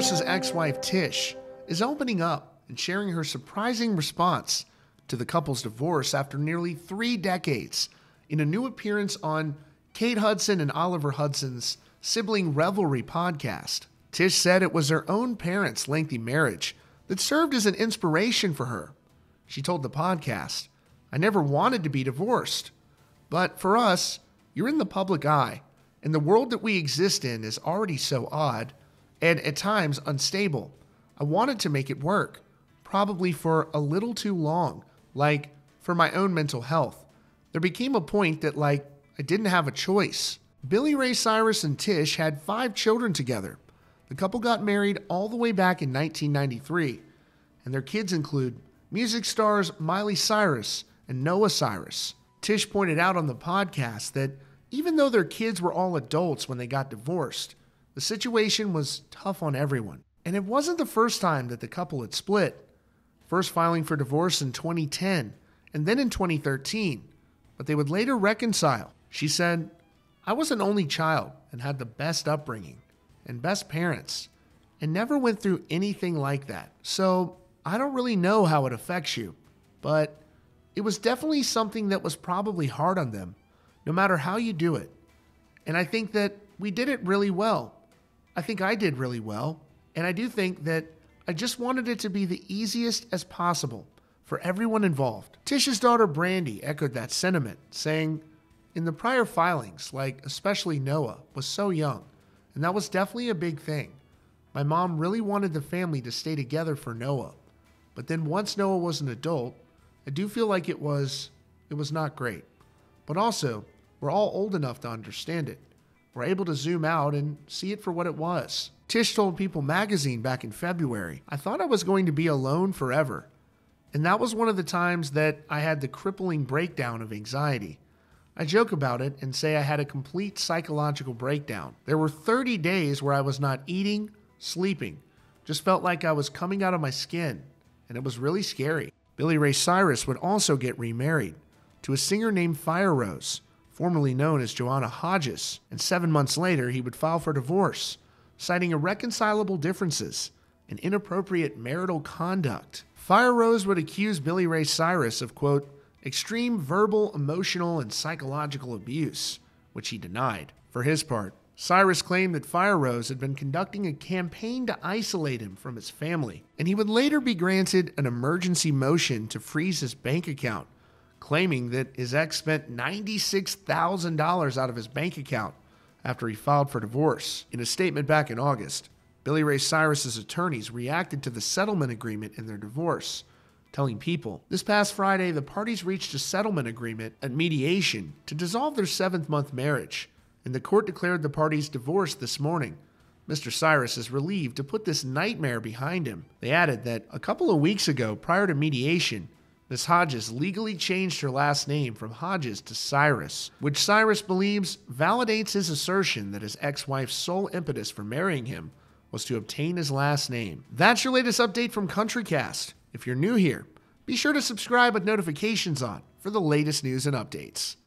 Cyrus's ex-wife Tish is opening up and sharing her surprising response to the couple's divorce after nearly 3 decades in a new appearance on Kate Hudson and Oliver Hudson's Sibling Revelry podcast. Tish said it was her own parents' lengthy marriage that served as an inspiration for her. She told the podcast, "I never wanted to be divorced. But for us, you're in the public eye, and the world that we exist in is already so odd and at times unstable. I wanted to make it work, probably for a little too long, like for my own mental health. There became a point that I didn't have a choice." Billy Ray Cyrus and Tish had 5 children together. The couple got married all the way back in 1993, and their kids include music stars Miley Cyrus and Noah Cyrus. Tish pointed out on the podcast that even though their kids were all adults when they got divorced, the situation was tough on everyone. And it wasn't the first time that the couple had split, first filing for divorce in 2010 and then in 2013, but they would later reconcile. She said, "I was an only child and had the best upbringing and best parents and never went through anything like that. So I don't really know how it affects you, but it was definitely something that was probably hard on them, no matter how you do it. And I think that we did it really well. I think I did really well. And I do think that I just wanted it to be the easiest as possible for everyone involved." Tish's daughter Brandy echoed that sentiment, saying, "In the prior filings, especially Noah, was so young, and that was definitely a big thing. My mom really wanted the family to stay together for Noah. But then once Noah was an adult, I do feel like it was not great. But also, we're all old enough to understand it. We're able to zoom out and see it for what it was." Tish told People magazine back in February, "I thought I was going to be alone forever. And that was one of the times that I had the crippling breakdown of anxiety. I joke about it and say I had a complete psychological breakdown. There were 30 days where I was not eating, sleeping, just felt like I was coming out of my skin, and it was really scary." Billy Ray Cyrus would also get remarried to a singer named Fire Rose, formerly known as Joanna Hodges, and 7 months later he would file for divorce, citing irreconcilable differences and inappropriate marital conduct. Fire Rose would accuse Billy Ray Cyrus of, quote, "extreme verbal, emotional, and psychological abuse," which he denied. For his part, Cyrus claimed that Fire Rose had been conducting a campaign to isolate him from his family, and he would later be granted an emergency motion to freeze his bank account, claiming that his ex spent $96,000 out of his bank account after he filed for divorce. In a statement back in August, Billy Ray Cyrus's attorneys reacted to the settlement agreement in their divorce, telling People, "This past Friday, the parties reached a settlement agreement at mediation to dissolve their 7th-month marriage, and the court declared the parties divorced this morning. Mr. Cyrus is relieved to put this nightmare behind him." They added that a couple of weeks ago, prior to mediation, Ms. Hodges legally changed her last name from Hodges to Cyrus, which Cyrus believes validates his assertion that his ex-wife's sole impetus for marrying him was to obtain his last name. That's your latest update from CountryCast. If you're new here, be sure to subscribe with notifications on for the latest news and updates.